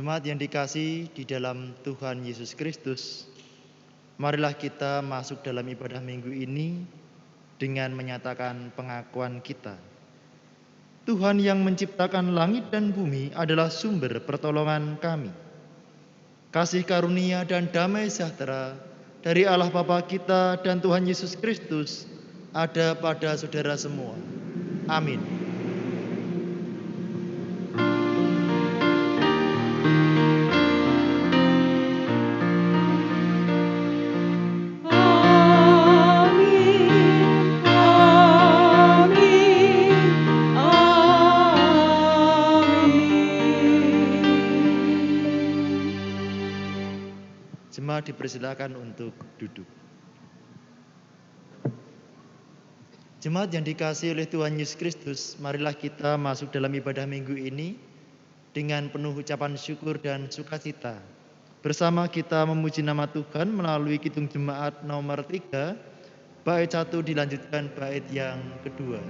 Jemaat yang dikasihi di dalam Tuhan Yesus Kristus, marilah kita masuk dalam ibadah minggu ini dengan menyatakan pengakuan kita. Tuhan yang menciptakan langit dan bumi adalah sumber pertolongan kami. Kasih karunia dan damai sejahtera dari Allah Bapa kita dan Tuhan Yesus Kristus ada pada saudara semua. Amin. Jemaat dipersilakan untuk duduk. Jemaat yang dikasihi oleh Tuhan Yesus Kristus, marilah kita masuk dalam ibadah minggu ini dengan penuh ucapan syukur dan sukacita. Bersama kita memuji nama Tuhan melalui Kidung Jemaat nomor 3, bait 1 dilanjutkan bait yang kedua.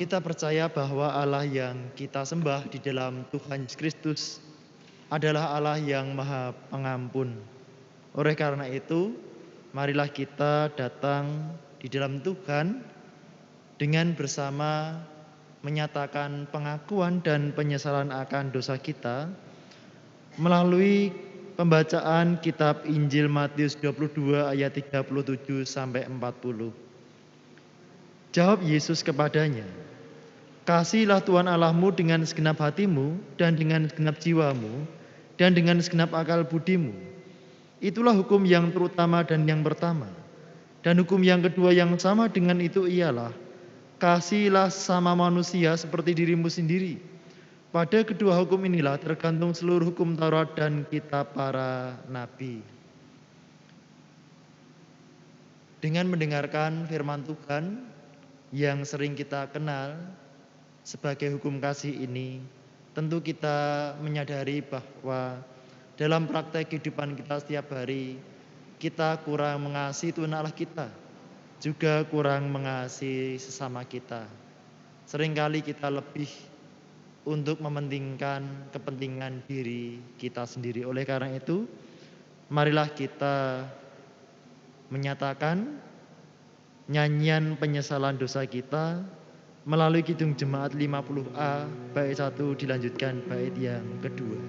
Kita percaya bahwa Allah yang kita sembah di dalam Tuhan Yesus Kristus adalah Allah yang Maha Pengampun. Oleh karena itu, marilah kita datang di dalam Tuhan dengan bersama menyatakan pengakuan dan penyesalan akan dosa kita melalui pembacaan kitab Injil Matius 22 ayat 37 sampai 40. Jawab Yesus kepadanya, "Kasihilah Tuhan Allahmu dengan segenap hatimu dan dengan segenap jiwamu dan dengan segenap akal budimu. Itulah hukum yang terutama dan yang pertama. Dan hukum yang kedua yang sama dengan itu ialah, kasihilah sesama manusia seperti dirimu sendiri. Pada kedua hukum inilah tergantung seluruh hukum Taurat dan kitab para nabi." Dengan mendengarkan firman Tuhan yang sering kita kenal sebagai hukum kasih ini, tentu kita menyadari bahwa dalam praktek kehidupan kita setiap hari, kita kurang mengasihi Tuhan Allah kita, juga kurang mengasihi sesama kita. Seringkali kita lebih untuk mementingkan kepentingan diri kita sendiri. Oleh karena itu, marilah kita menyatakan nyanyian penyesalan dosa kita melalui Kidung Jemaat 50A, bait 1 dilanjutkan bait yang kedua.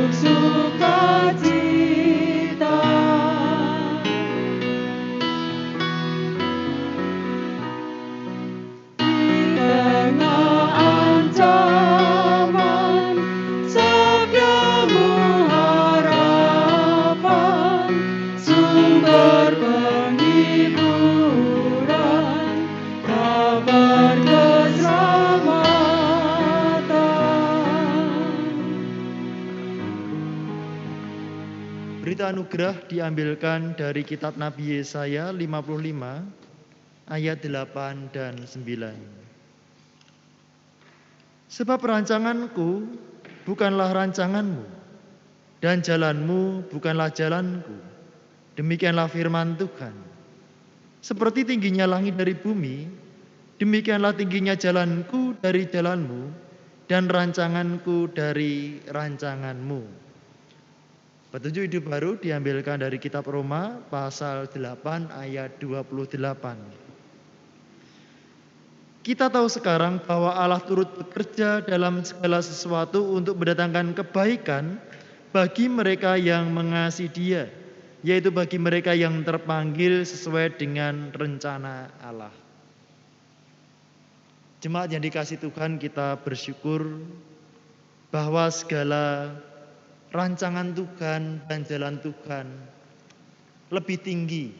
Sukacita Berita anugerah diambilkan dari kitab Nabi Yesaya 55 ayat 8 dan 9. Sebab rancanganku bukanlah rancanganmu, dan jalanmu bukanlah jalanku. Demikianlah firman Tuhan. Seperti tingginya langit dari bumi, demikianlah tingginya jalanku dari jalanmu, dan rancanganku dari rancanganmu. Petunjuk hidup baru diambilkan dari kitab Roma pasal 8 ayat 28. Kita tahu sekarang bahwa Allah turut bekerja dalam segala sesuatu untuk mendatangkan kebaikan bagi mereka yang mengasihi Dia, yaitu bagi mereka yang terpanggil sesuai dengan rencana Allah. Jemaat yang dikasihi Tuhan, kita bersyukur bahwa segala rancangan Tuhan dan jalan Tuhan lebih tinggi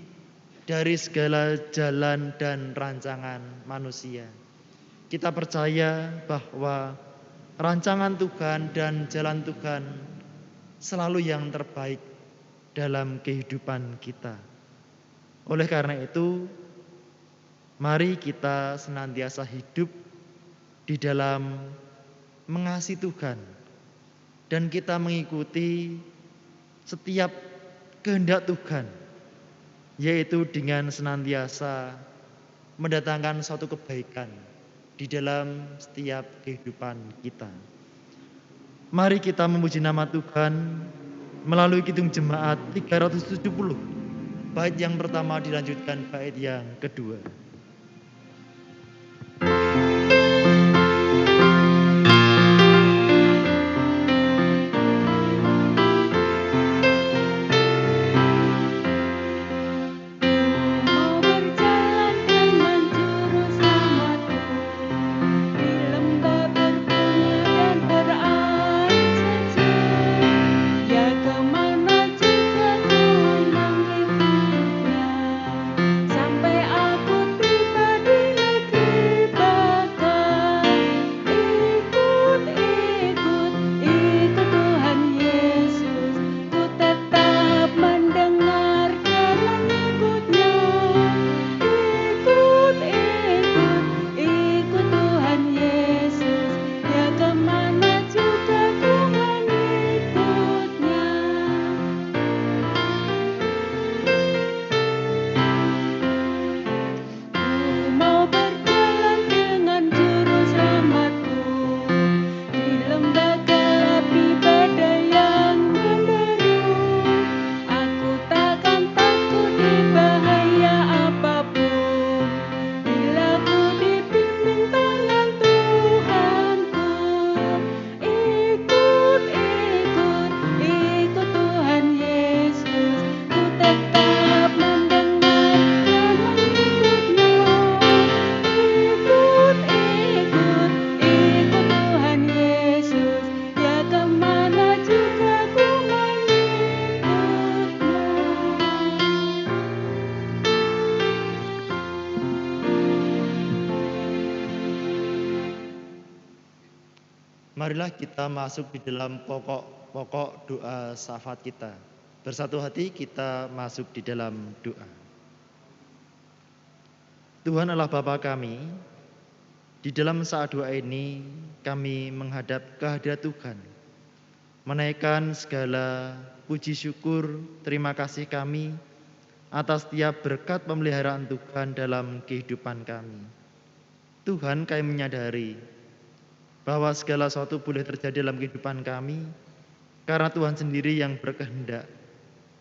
dari segala jalan dan rancangan manusia. Kita percaya bahwa rancangan Tuhan dan jalan Tuhan selalu yang terbaik dalam kehidupan kita. Oleh karena itu, mari kita senantiasa hidup di dalam mengasihi Tuhan, dan kita mengikuti setiap kehendak Tuhan, yaitu dengan senantiasa mendatangkan suatu kebaikan di dalam setiap kehidupan kita. Mari kita memuji nama Tuhan melalui Kidung Jemaat 370. Bait yang pertama dilanjutkan bait yang kedua. Marilah kita masuk di dalam pokok-pokok doa syafaat kita. Bersatu hati kita masuk di dalam doa. Tuhan Allah Bapa kami, di dalam saat doa ini kami menghadap kehadirat Tuhan, menaikkan segala puji syukur, terima kasih kami atas setiap berkat pemeliharaan Tuhan dalam kehidupan kami. Tuhan, kami menyadari bahwa segala sesuatu boleh terjadi dalam kehidupan kami karena Tuhan sendiri yang berkehendak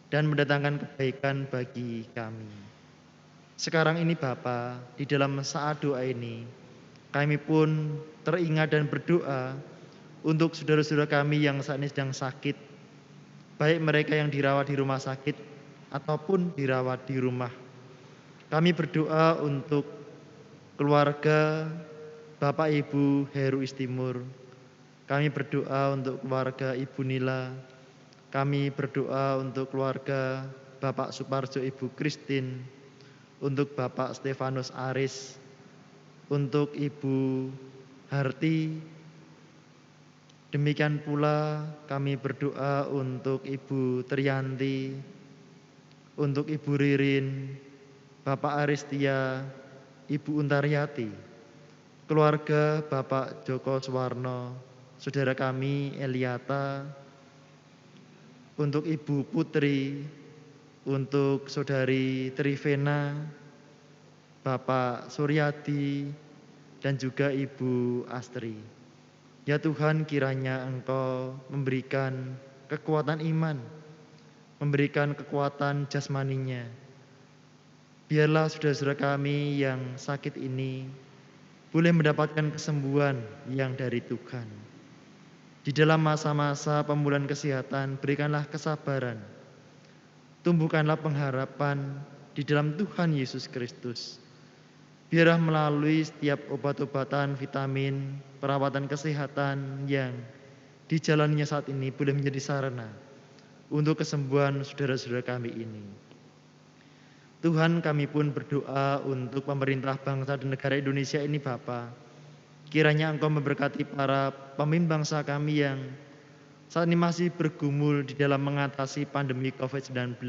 dan mendatangkan kebaikan bagi kami. Sekarang ini Bapa, di dalam saat doa ini kami pun teringat dan berdoa untuk saudara-saudara kami yang saat ini sedang sakit, baik mereka yang dirawat di rumah sakit ataupun dirawat di rumah. Kami berdoa untuk keluarga Bapak Ibu Heru Istimur. Kami berdoa untuk keluarga Ibu Nila. Kami berdoa untuk keluarga Bapak Suparjo Ibu Kristin, untuk Bapak Stefanus Aris, untuk Ibu Harti, Demikian pula kami berdoa untuk Ibu Triyanti, untuk Ibu Ririn, Bapak Aristia, Ibu Untaryati, keluarga Bapak Joko Suwarno, saudara kami Eliata, untuk Ibu Putri, untuk Saudari Trivena, Bapak Suryadi, dan juga Ibu Astri. Ya Tuhan, kiranya Engkau memberikan kekuatan iman, memberikan kekuatan jasmaninya. Biarlah saudara-saudara kami yang sakit ini boleh mendapatkan kesembuhan yang dari Tuhan. Di dalam masa-masa pemulihan kesehatan, berikanlah kesabaran, tumbuhkanlah pengharapan di dalam Tuhan Yesus Kristus. Biarlah melalui setiap obat-obatan, vitamin, perawatan kesehatan yang dijalaninya saat ini boleh menjadi sarana untuk kesembuhan saudara-saudara kami ini. Tuhan, kami pun berdoa untuk pemerintah bangsa dan negara Indonesia ini Bapa. Kiranya Engkau memberkati para pemimpin bangsa kami yang saat ini masih bergumul di dalam mengatasi pandemi COVID-19.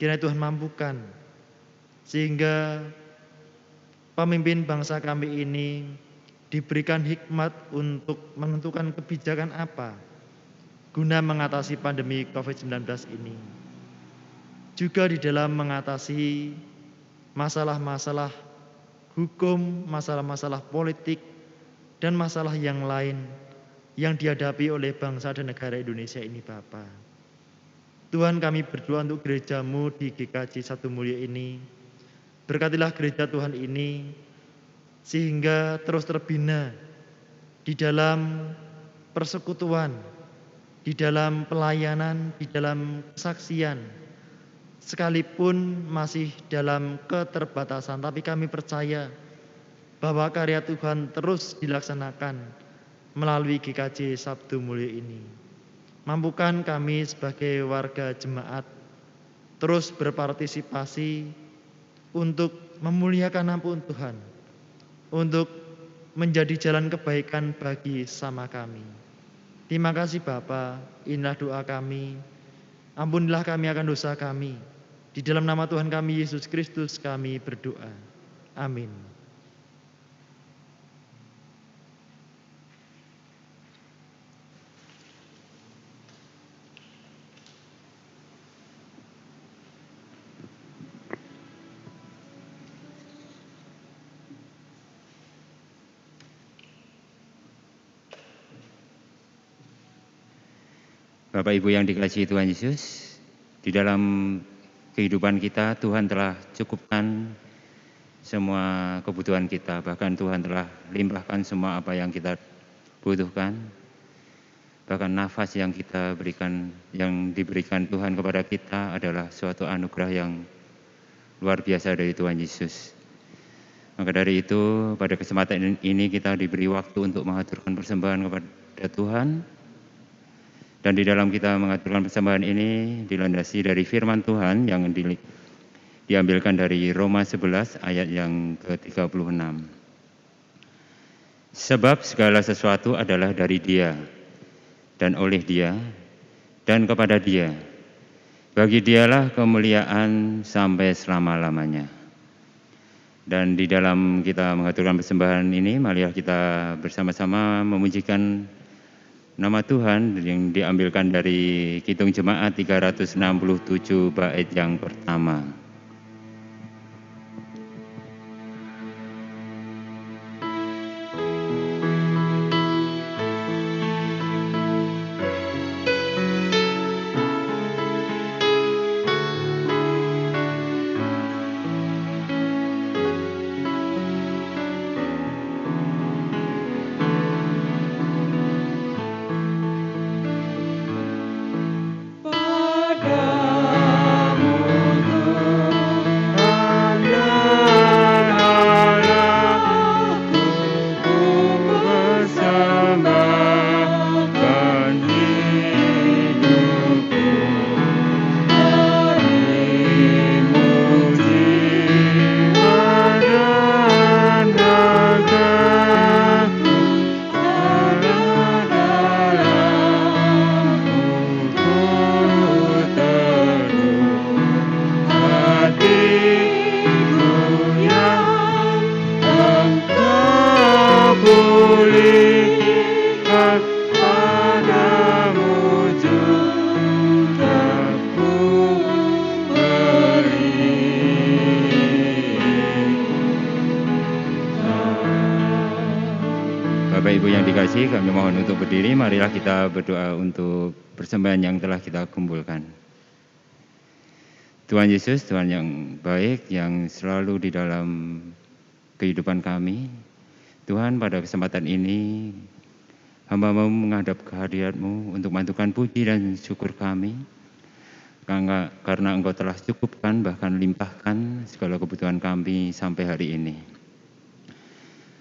Kiranya Tuhan mampukan sehingga pemimpin bangsa kami ini diberikan hikmat untuk menentukan kebijakan apa guna mengatasi pandemi COVID-19 ini. Juga di dalam mengatasi masalah-masalah hukum, masalah-masalah politik, dan masalah yang lain yang dihadapi oleh bangsa dan negara Indonesia ini Bapa. Tuhan, kami berdoa untuk gereja-Mu di GKJ Sabtu Mulia ini. Berkatilah gereja Tuhan ini sehingga terus terbina di dalam persekutuan, di dalam pelayanan, di dalam kesaksian. Sekalipun masih dalam keterbatasan, tapi kami percaya bahwa karya Tuhan terus dilaksanakan melalui GKJ Sabtu Mulia ini. Mampukan kami sebagai warga jemaat terus berpartisipasi untuk memuliakan nama Tuhan, untuk menjadi jalan kebaikan bagi sama kami. Terima kasih Bapa, inilah doa kami. Ampunilah kami akan dosa kami. Di dalam nama Tuhan kami Yesus Kristus kami berdoa. Amin. Bapak Ibu yang dikasihi Tuhan Yesus, di dalam kehidupan kita Tuhan telah cukupkan semua kebutuhan kita, bahkan Tuhan telah limpahkan semua apa yang kita butuhkan. Bahkan nafas yang kita berikan, yang diberikan Tuhan kepada kita adalah suatu anugerah yang luar biasa dari Tuhan Yesus. Maka dari itu pada kesempatan ini kita diberi waktu untuk mengaturkan persembahan kepada Tuhan. Dan di dalam kita mengaturkan persembahan ini dilandasi dari firman Tuhan yang diambilkan dari Roma 11 ayat yang ke-36. Sebab segala sesuatu adalah dari Dia, dan oleh Dia, dan kepada Dia. Bagi Dialah kemuliaan sampai selama-lamanya. Dan di dalam kita mengaturkan persembahan ini, marilah kita bersama-sama memujikan nama Tuhan yang diambilkan dari Kidung Jemaat 367 bait yang pertama. Padamu Ibu yang dikasihi, kami mohon untuk berdiri. Marilah kita berdoa untuk persembahan yang telah kita kumpulkan. Tuhan Yesus, Tuhan yang baik, yang selalu di dalam kehidupan kami. Tuhan, pada kesempatan ini, hamba-Mu menghadap kehadirat-Mu untuk mengaturkan puji dan syukur kami. Karena Engkau telah cukupkan, bahkan limpahkan segala kebutuhan kami sampai hari ini.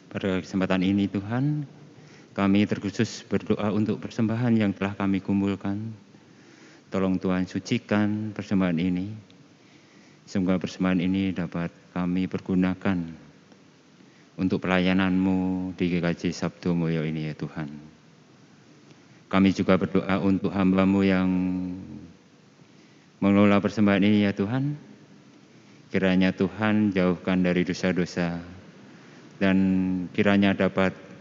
Pada kesempatan ini Tuhan, kami terkhusus berdoa untuk persembahan yang telah kami kumpulkan. Tolong Tuhan sucikan persembahan ini. Semoga persembahan ini dapat kami pergunakan untuk pelayanan-Mu di GKJ Sabdo Mulyo ini ya Tuhan. Kami juga berdoa untuk hamba-Mu yang mengelola persembahan ini ya Tuhan. Kiranya Tuhan jauhkan dari dosa-dosa dan kiranya dapat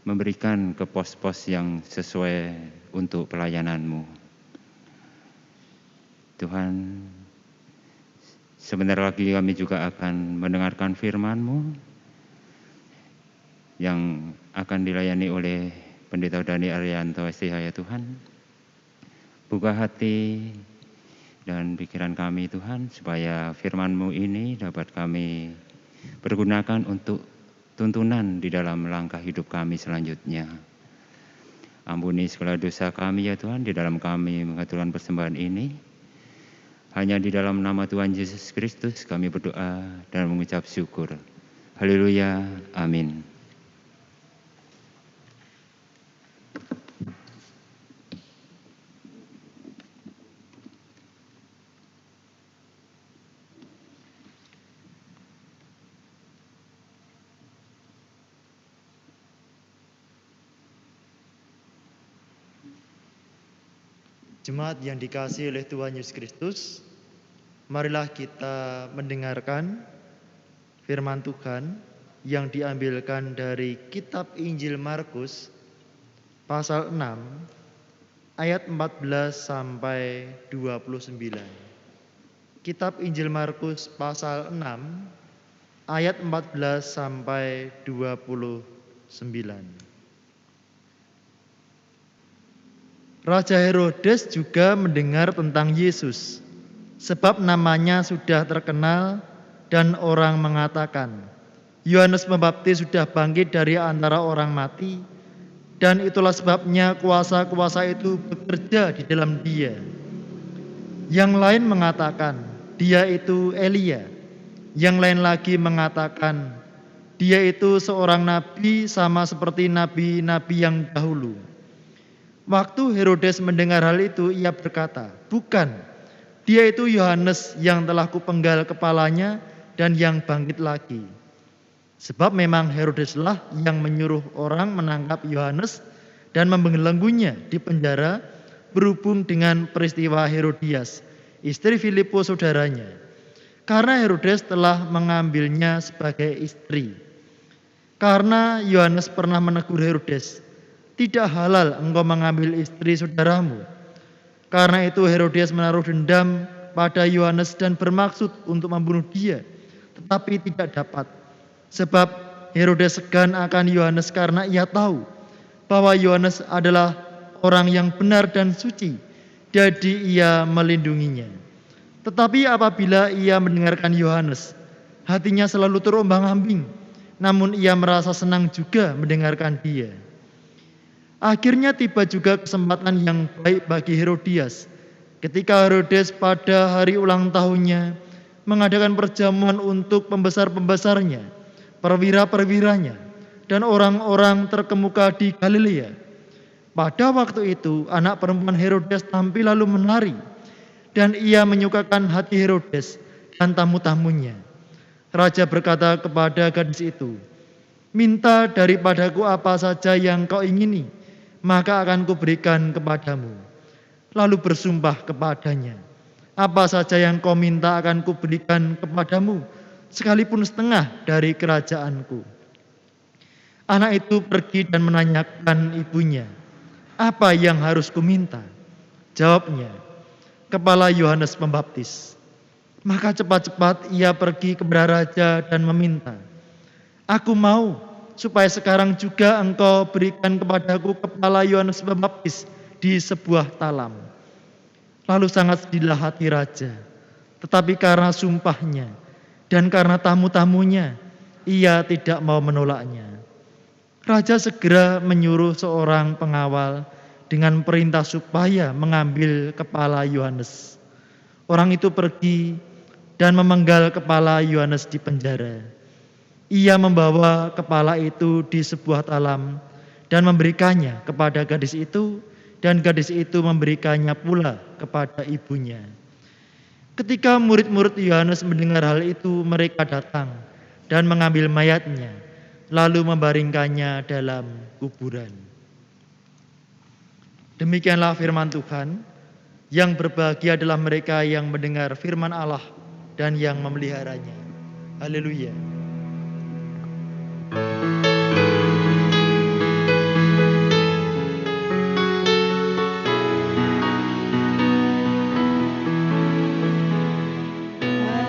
memberikan ke pos-pos yang sesuai untuk pelayanan-Mu. Tuhan, sebentar lagi kami juga akan mendengarkan firman-Mu yang akan dilayani oleh Pendeta Dhani Arianto STH ya Tuhan. Buka hati dan pikiran kami Tuhan, supaya firman-Mu ini dapat kami pergunakan untuk tuntunan di dalam langkah hidup kami selanjutnya. Ampuni segala dosa kami ya Tuhan, di dalam kami mengaturkan persembahan ini. Hanya di dalam nama Tuhan Yesus Kristus kami berdoa dan mengucap syukur. Haleluya, amin. Jemaat yang dikasihi oleh Tuhan Yesus Kristus, marilah kita mendengarkan firman Tuhan yang diambilkan dari kitab Injil Markus pasal 6 ayat 14 sampai 29. Kitab Injil Markus pasal 6 ayat 14 sampai 29. Raja Herodes juga mendengar tentang Yesus, sebab namanya sudah terkenal dan orang mengatakan, Yohanes Pembaptis sudah bangkit dari antara orang mati, dan itulah sebabnya kuasa-kuasa itu bekerja di dalam dia. Yang lain mengatakan, dia itu Elia. Yang lain lagi mengatakan, dia itu seorang nabi sama seperti nabi-nabi yang dahulu. Waktu Herodes mendengar hal itu, ia berkata, bukan, dia itu Yohanes yang telah kupenggal kepalanya dan yang bangkit lagi. Sebab memang Herodeslah yang menyuruh orang menangkap Yohanes dan membelenggunya di penjara berhubung dengan peristiwa Herodias, istri Filipus saudaranya. Karena Herodes telah mengambilnya sebagai istri. Karena Yohanes pernah menegur Herodes, tidak halal engkau mengambil istri saudaramu. Karena itu Herodes menaruh dendam pada Yohanes dan bermaksud untuk membunuh dia, tetapi tidak dapat. Sebab Herodes segan akan Yohanes karena ia tahu bahwa Yohanes adalah orang yang benar dan suci, jadi ia melindunginya. Tetapi apabila ia mendengarkan Yohanes, hatinya selalu terombang-ambing, namun ia merasa senang juga mendengarkan dia. Akhirnya tiba juga kesempatan yang baik bagi Herodias, ketika Herodes pada hari ulang tahunnya mengadakan perjamuan untuk pembesar-pembesarnya, perwira-perwiranya, dan orang-orang terkemuka di Galilea. Pada waktu itu anak perempuan Herodes tampil lalu menari, dan ia menyukakan hati Herodes dan tamu-tamunya. Raja berkata kepada gadis itu, minta daripadaku apa saja yang kau ingini, maka akan kuberikan kepadamu. Lalu bersumpah kepadanya, apa saja yang kau minta akan kuberikan kepadamu, sekalipun setengah dari kerajaanku. Anak itu pergi dan menanyakan ibunya, apa yang harus kuminta? Jawabnya, kepala Yohanes Pembaptis. Maka cepat-cepat ia pergi kepada raja dan meminta, aku mau supaya sekarang juga engkau berikan kepadaku kepala Yohanes Pembaptis di sebuah talam. Lalu sangat sedihlah hati raja, tetapi karena sumpahnya dan karena tamu-tamunya, ia tidak mau menolaknya. Raja segera menyuruh seorang pengawal dengan perintah supaya mengambil kepala Yohanes. Orang itu pergi dan memenggal kepala Yohanes di penjara. Ia membawa kepala itu di sebuah talam dan memberikannya kepada gadis itu, dan gadis itu memberikannya pula kepada ibunya. Ketika murid-murid Yohanes mendengar hal itu, mereka datang dan mengambil mayatnya, lalu membaringkannya dalam kuburan. Demikianlah firman Tuhan. Yang berbahagia adalah mereka yang mendengar firman Allah dan yang memeliharanya. Haleluya.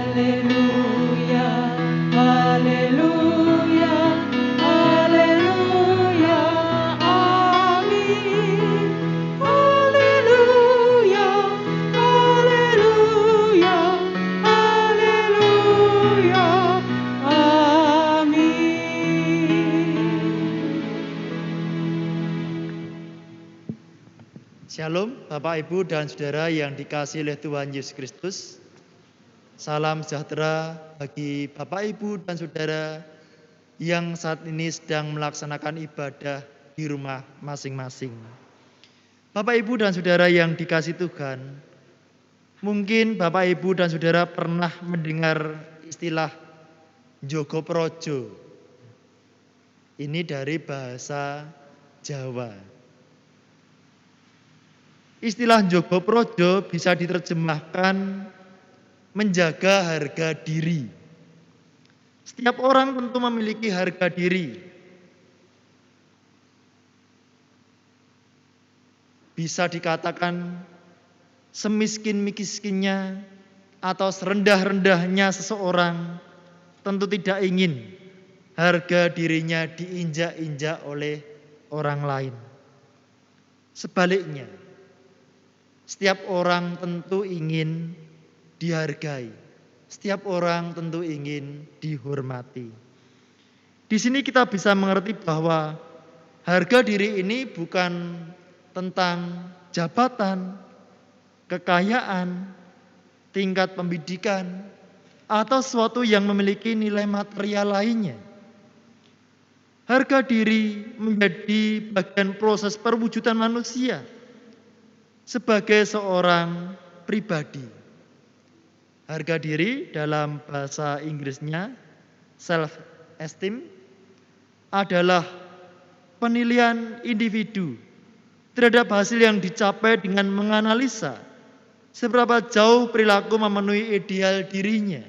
Haleluya, haleluya, haleluya, amin. Haleluya, haleluya, haleluya, amin. Shalom Bapak Ibu dan Saudara yang dikasihi oleh Tuhan Yesus Kristus. Salam sejahtera bagi Bapak Ibu dan Saudara yang saat ini sedang melaksanakan ibadah di rumah masing-masing. Bapak Ibu dan Saudara yang dikasihi Tuhan, mungkin Bapak Ibu dan Saudara pernah mendengar istilah Njogo Projo. Ini dari bahasa Jawa. Istilah Njogo Projo bisa diterjemahkan menjaga harga diri. Setiap orang tentu memiliki harga diri. Bisa dikatakan semiskin-miskinnya atau serendah-rendahnya seseorang tentu tidak ingin harga dirinya diinjak-injak oleh orang lain. Sebaliknya, setiap orang tentu ingin dihargai. Setiap orang tentu ingin dihormati. Di sini kita bisa mengerti bahwa harga diri ini bukan tentang jabatan, kekayaan, tingkat pendidikan, atau sesuatu yang memiliki nilai material lainnya. Harga diri menjadi bagian proses perwujudan manusia sebagai seorang pribadi. Harga diri dalam bahasa Inggrisnya self-esteem adalah penilaian individu terhadap hasil yang dicapai dengan menganalisa seberapa jauh perilaku memenuhi ideal dirinya.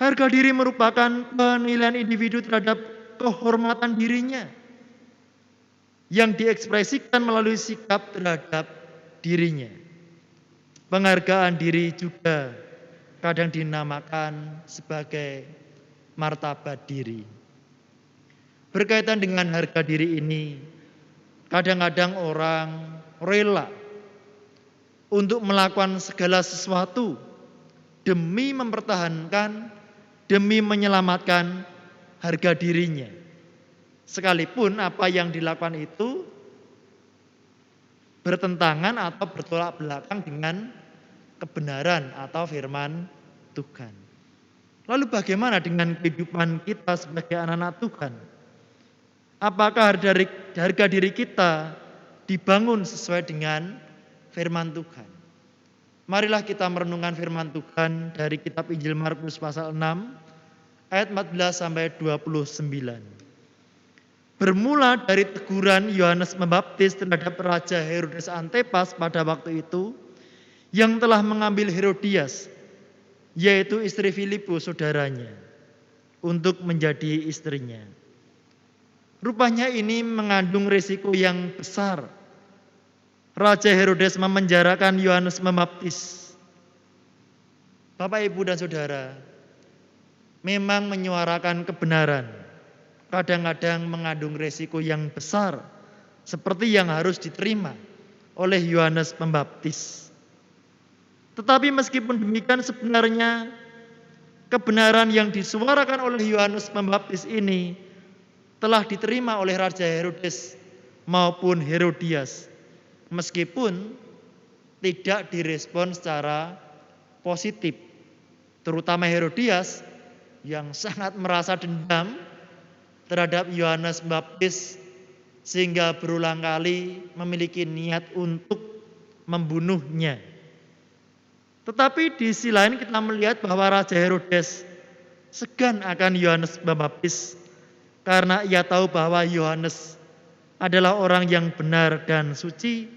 Harga diri merupakan penilaian individu terhadap kehormatan dirinya yang diekspresikan melalui sikap terhadap dirinya. Penghargaan diri juga kadang dinamakan sebagai martabat diri. Berkaitan dengan harga diri ini, kadang-kadang orang rela untuk melakukan segala sesuatu demi mempertahankan, demi menyelamatkan harga dirinya. Sekalipun apa yang dilakukan itu bertentangan atau bertolak belakang dengan kebenaran atau firman Tuhan. Lalu bagaimana dengan kehidupan kita sebagai anak-anak Tuhan? Apakah harga diri kita dibangun sesuai dengan firman Tuhan? Marilah kita merenungkan firman Tuhan dari kitab Injil Markus pasal 6 ayat 14 sampai 29. Bermula dari teguran Yohanes Pembaptis terhadap Raja Herodes Antipas pada waktu itu, yang telah mengambil Herodias, yaitu istri Filipus saudaranya, untuk menjadi istrinya. Rupanya ini mengandung risiko yang besar. Raja Herodes memenjarakan Yohanes Pembaptis. Bapak, Ibu, dan Saudara, memang menyuarakan kebenaran kadang-kadang mengandung resiko yang besar, seperti yang harus diterima oleh Yohanes Pembaptis. Tetapi meskipun demikian, sebenarnya kebenaran yang disuarakan oleh Yohanes Pembaptis ini telah diterima oleh Raja Herodes maupun Herodias, meskipun tidak direspon secara positif, terutama Herodias yang sangat merasa dendam terhadap Yohanes Pembaptis sehingga berulang kali memiliki niat untuk membunuhnya. Tetapi di sisi lain kita melihat bahwa Raja Herodes segan akan Yohanes Pembaptis karena ia tahu bahwa Yohanes adalah orang yang benar dan suci,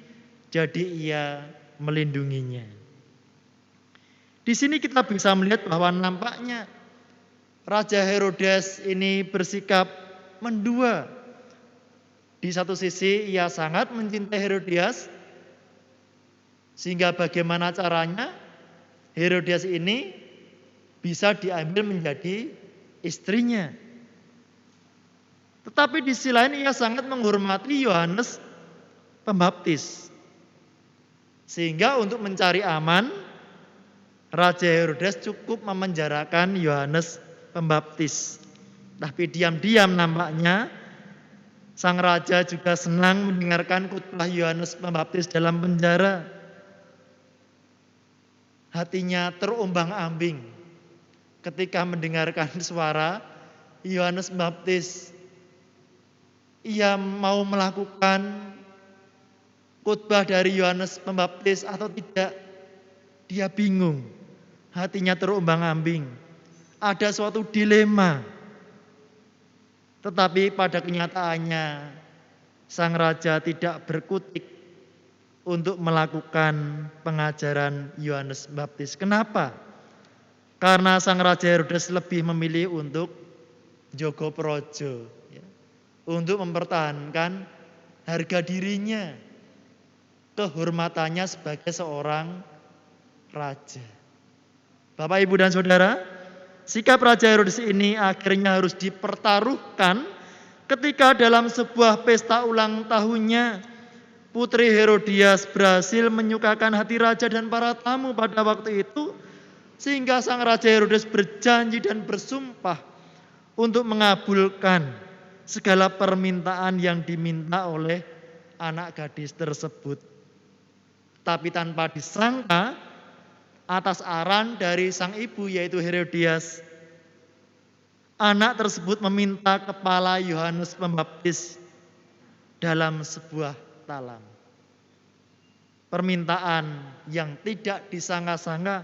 jadi ia melindunginya. Di sini kita bisa melihat bahwa nampaknya Raja Herodes ini bersikap mendua. Di satu sisi ia sangat mencintai Herodias, sehingga bagaimana caranya Herodias ini bisa diambil menjadi istrinya. Tetapi di sisi lain ia sangat menghormati Yohanes Pembaptis. Sehingga untuk mencari aman, Raja Herodes cukup memenjarakan Yohanes Pembaptis. Tapi diam-diam nampaknya sang raja juga senang mendengarkan khotbah Yohanes Pembaptis dalam penjara. Hatinya terombang-ambing ketika mendengarkan suara Yohanes Pembaptis. Ia mau melakukan khotbah dari Yohanes Pembaptis atau tidak. Dia bingung, hatinya terombang-ambing. Ada suatu dilema. Tetapi pada kenyataannya sang raja tidak berkutik untuk melakukan pengajaran Yohanes Pembaptis. Kenapa? Karena sang Raja Herodes lebih memilih untuk jogo projo, ya, untuk mempertahankan harga dirinya, kehormatannya sebagai seorang raja. Bapak, Ibu, dan Saudara, sikap Raja Herodes ini akhirnya harus dipertaruhkan ketika dalam sebuah pesta ulang tahunnya Putri Herodias berhasil menyukakan hati raja dan para tamu pada waktu itu, sehingga sang Raja Herodes berjanji dan bersumpah untuk mengabulkan segala permintaan yang diminta oleh anak gadis tersebut. Tapi tanpa disangka, atas aran dari sang ibu yaitu Herodias, anak tersebut meminta kepala Yohanes Pembaptis dalam sebuah talam. Permintaan yang tidak disangka-sangka,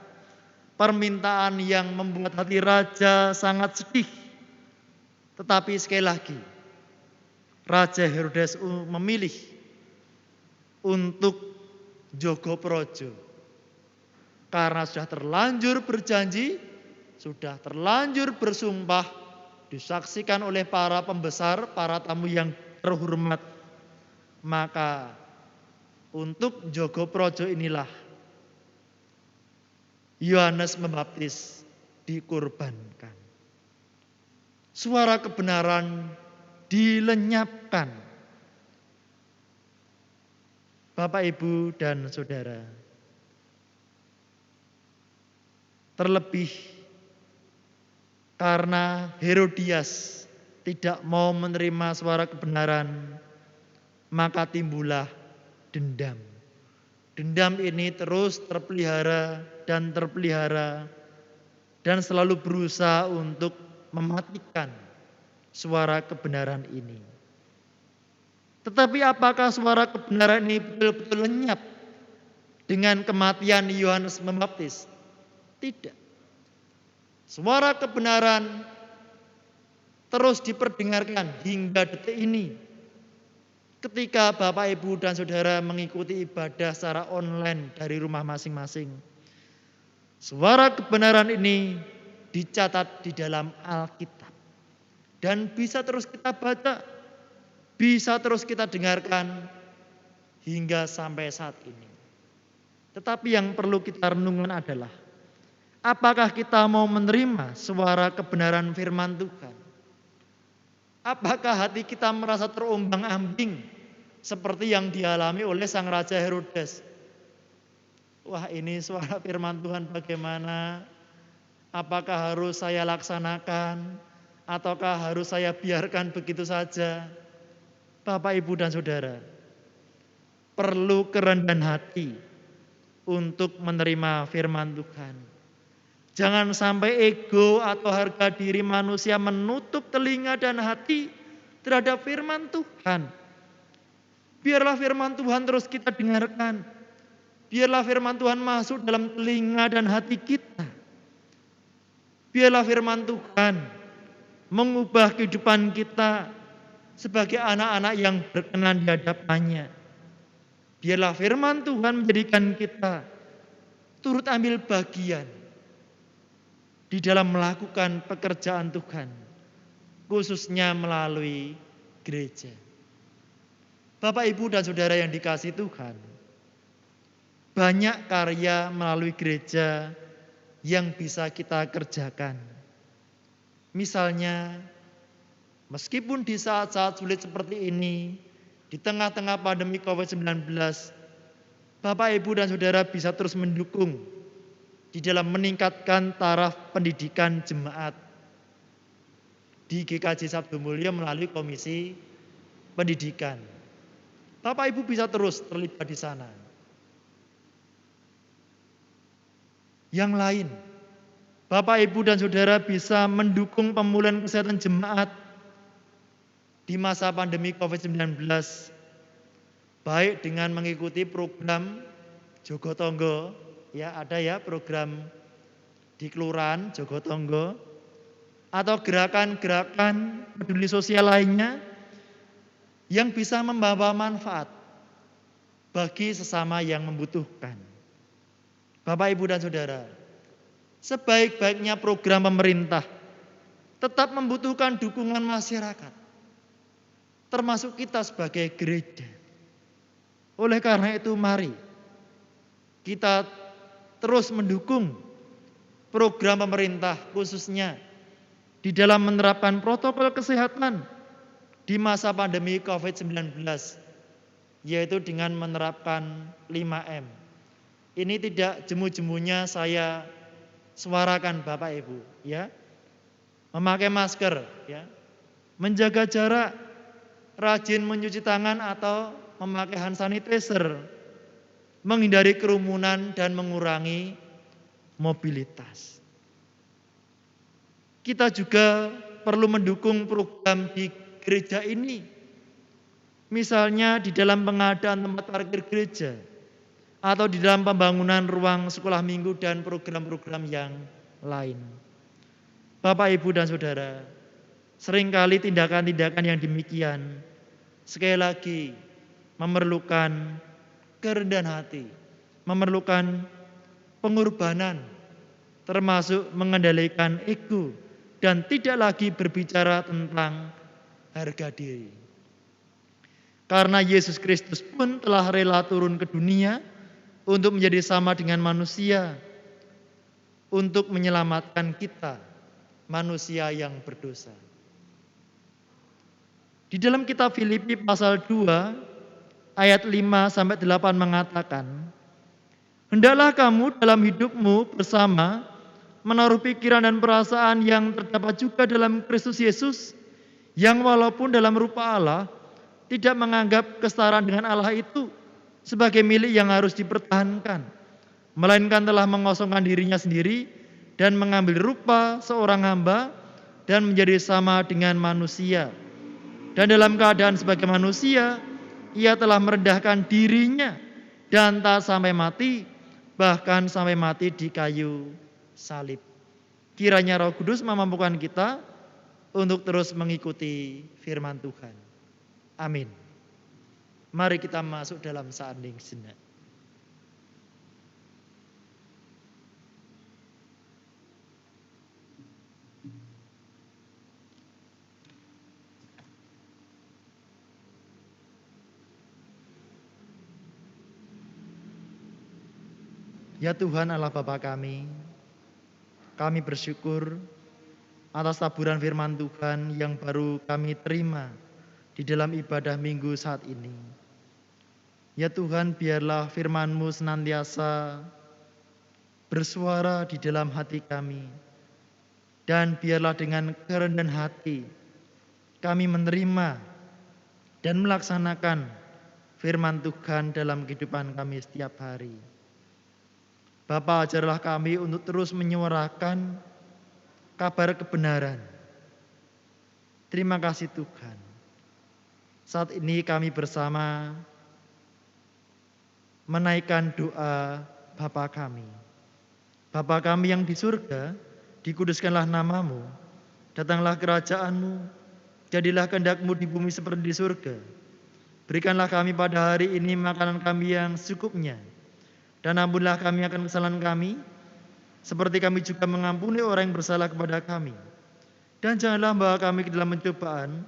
permintaan yang membuat hati raja sangat sedih. Tetapi sekali lagi, Raja Herodes memilih untuk jogo projo. Karena sudah terlanjur berjanji, sudah terlanjur bersumpah, disaksikan oleh para pembesar, para tamu yang terhormat. Maka untuk jogo projo inilah Yohanes Pembaptis dikorbankan. Suara kebenaran dilenyapkan. Bapak, Ibu, dan Saudara, terlebih karena Herodias tidak mau menerima suara kebenaran, maka timbullah dendam. Dendam ini terus terpelihara dan selalu berusaha untuk mematikan suara kebenaran ini. Tetapi apakah suara kebenaran ini betul-betul lenyap dengan kematian Yohanes Pembaptis? Tidak. Suara kebenaran terus diperdengarkan hingga detik ini. Ketika Bapak, Ibu, dan Saudara mengikuti ibadah secara online dari rumah masing-masing, suara kebenaran ini dicatat di dalam Alkitab dan bisa terus kita baca, bisa terus kita dengarkan hingga sampai saat ini. Tetapi yang perlu kita renungkan adalah, apakah kita mau menerima suara kebenaran firman Tuhan? Apakah hati kita merasa terombang-ambing seperti yang dialami oleh sang Raja Herodes? Wah, ini suara firman Tuhan bagaimana? Apakah harus saya laksanakan? Ataukah harus saya biarkan begitu saja? Bapak, Ibu, dan Saudara, perlu kerendahan hati untuk menerima firman Tuhan. Jangan sampai ego atau harga diri manusia menutup telinga dan hati terhadap firman Tuhan. Biarlah firman Tuhan terus kita dengarkan. Biarlah firman Tuhan masuk dalam telinga dan hati kita. Biarlah firman Tuhan mengubah kehidupan kita sebagai anak-anak yang berkenan di hadapannya. Biarlah firman Tuhan menjadikan kita turut ambil bagian di dalam melakukan pekerjaan Tuhan, khususnya melalui gereja. Bapak, Ibu, dan Saudara yang dikasihi Tuhan, banyak karya melalui gereja yang bisa kita kerjakan. Misalnya, meskipun di saat-saat sulit seperti ini, di tengah-tengah pandemi COVID-19, Bapak, Ibu, dan Saudara bisa terus mendukung di dalam meningkatkan taraf pendidikan jemaat di GKJ Sabdo Mulyo melalui Komisi Pendidikan. Bapak, Ibu bisa terus terlibat di sana. Yang lain, Bapak, Ibu, dan Saudara bisa mendukung pemulihan kesehatan jemaat di masa pandemi COVID-19, baik dengan mengikuti program Jogo Tonggo, ya ada ya program di Kelurahan Jogo Tonggo, atau gerakan-gerakan peduli sosial lainnya yang bisa membawa manfaat bagi sesama yang membutuhkan. Bapak, Ibu, dan Saudara, sebaik-baiknya program pemerintah tetap membutuhkan dukungan masyarakat, termasuk kita sebagai gereja. Oleh karena itu, mari kita terus mendukung program pemerintah, khususnya di dalam menerapkan protokol kesehatan di masa pandemi COVID-19, yaitu dengan menerapkan 5M. Ini tidak jemu-jemunya saya suarakan, Bapak, Ibu, ya. Memakai masker, ya. Menjaga jarak, rajin mencuci tangan atau memakai hand sanitizer, menghindari kerumunan dan mengurangi mobilitas. Kita juga perlu mendukung program di gereja ini. Misalnya di dalam pengadaan tempat parkir gereja atau di dalam pembangunan ruang sekolah minggu dan program-program yang lain. Bapak, Ibu, dan Saudara, seringkali tindakan-tindakan yang demikian sekali lagi memerlukan kerendahan hati, memerlukan pengorbanan, termasuk mengendalikan ego dan tidak lagi berbicara tentang harga diri. Karena Yesus Kristus pun telah rela turun ke dunia untuk menjadi sama dengan manusia, untuk menyelamatkan kita, manusia yang berdosa. Di dalam kitab Filipi pasal 2 ayat 5-8 mengatakan, "Hendaklah kamu dalam hidupmu bersama menaruh pikiran dan perasaan yang terdapat juga dalam Kristus Yesus, yang walaupun dalam rupa Allah tidak menganggap kesetaraan dengan Allah itu sebagai milik yang harus dipertahankan, melainkan telah mengosongkan dirinya sendiri dan mengambil rupa seorang hamba dan menjadi sama dengan manusia. Dan dalam keadaan sebagai manusia, ia telah merendahkan dirinya dan tak sampai mati, bahkan sampai mati di kayu salib." Kiranya Roh Kudus memampukan kita untuk terus mengikuti firman Tuhan. Amin. Mari kita masuk dalam saanding sejenak. Ya Tuhan Allah Bapa kami bersyukur atas taburan firman Tuhan yang baru kami terima di dalam ibadah minggu saat ini. Ya Tuhan, biarlah firman-Mu senantiasa bersuara di dalam hati kami. Dan biarlah dengan kerendahan hati kami menerima dan melaksanakan firman Tuhan dalam kehidupan kami setiap hari. Bapa, ajarlah kami untuk terus menyuarakan kabar kebenaran. Terima kasih Tuhan. Saat ini kami bersama menaikkan doa Bapa kami. Bapa kami yang di surga, dikuduskanlah nama-Mu, datanglah kerajaan-Mu, jadilah kehendak-Mu di bumi seperti di surga. Berikanlah kami pada hari ini makanan kami yang secukupnya, dan ampunilah kami akan kesalahan kami, seperti kami juga mengampuni orang yang bersalah kepada kami. Dan janganlah membawa kami ke dalam pencobaan,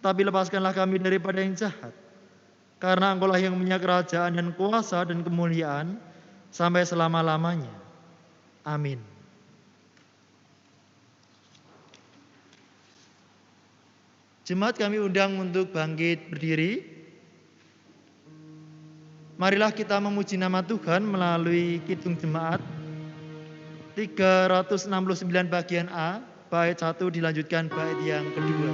tapi lepaskanlah kami daripada yang jahat. Karena Engkau-lah yang punya kerajaan dan kuasa dan kemuliaan sampai selama-lamanya. Amin. Jemaat kami undang untuk bangkit berdiri. Marilah kita memuji nama Tuhan melalui kidung jemaat 369 bagian A, bait 1 dilanjutkan bait yang kedua.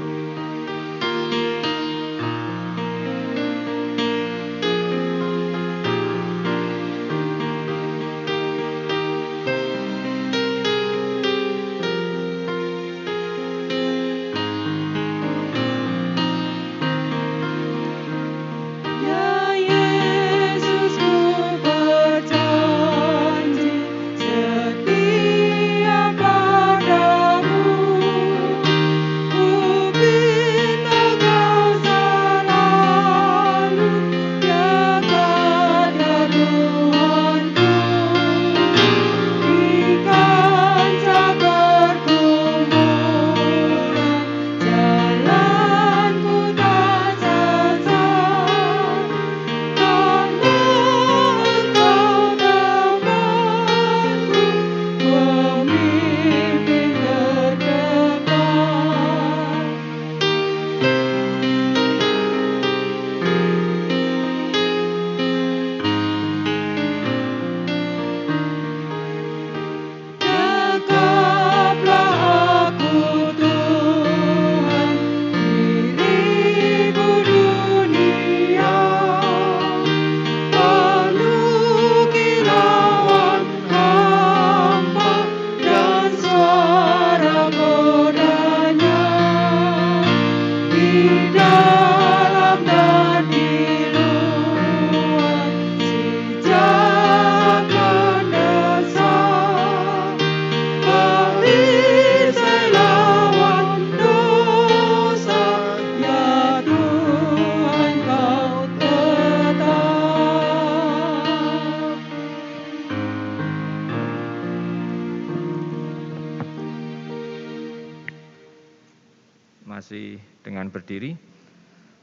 Masih dengan berdiri,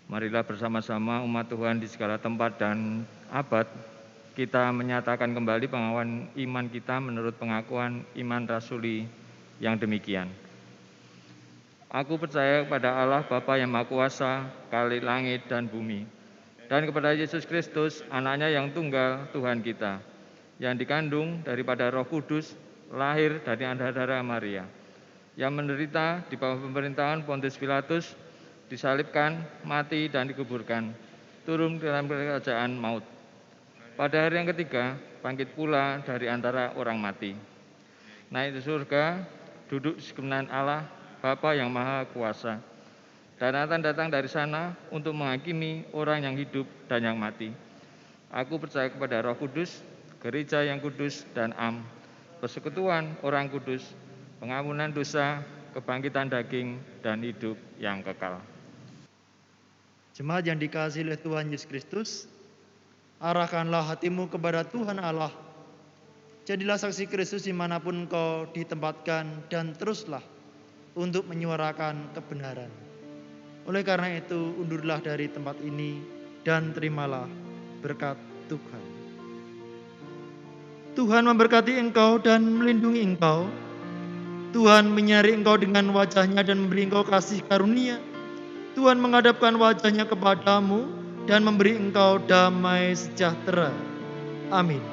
marilah bersama-sama umat Tuhan di segala tempat dan abad kita menyatakan kembali pengakuan iman kita menurut pengakuan iman rasuli yang demikian. Aku percaya kepada Allah Bapa yang Maha Kuasa, Khalik langit dan bumi, dan kepada Yesus Kristus, Anaknya yang tunggal Tuhan kita, yang dikandung daripada Roh Kudus, lahir dari darah Maria, yang menderita di bawah pemerintahan Pontius Pilatus, disalibkan, mati dan dikuburkan, turun ke dalam kerajaan maut. Pada hari yang ketiga, bangkit pula dari antara orang mati. Naik ke surga, duduk di sebelah Allah, Bapa yang Maha Kuasa, dan akan datang dari sana untuk menghakimi orang yang hidup dan yang mati. Aku percaya kepada Roh Kudus, gereja yang kudus dan am, persekutuan orang kudus, pengampunan dosa, kebangkitan daging, dan hidup yang kekal. Jemaat yang dikasihi oleh Tuhan Yesus Kristus, arahkanlah hatimu kepada Tuhan Allah. Jadilah saksi Kristus dimanapun engkau ditempatkan dan teruslah untuk menyuarakan kebenaran. Oleh karena itu, undurlah dari tempat ini dan terimalah berkat Tuhan. Tuhan memberkati engkau dan melindungi engkau. Tuhan menyari engkau dengan wajah-Nya dan memberi engkau kasih karunia. Tuhan menghadapkan wajah-Nya kepadamu dan memberi engkau damai sejahtera. Amin.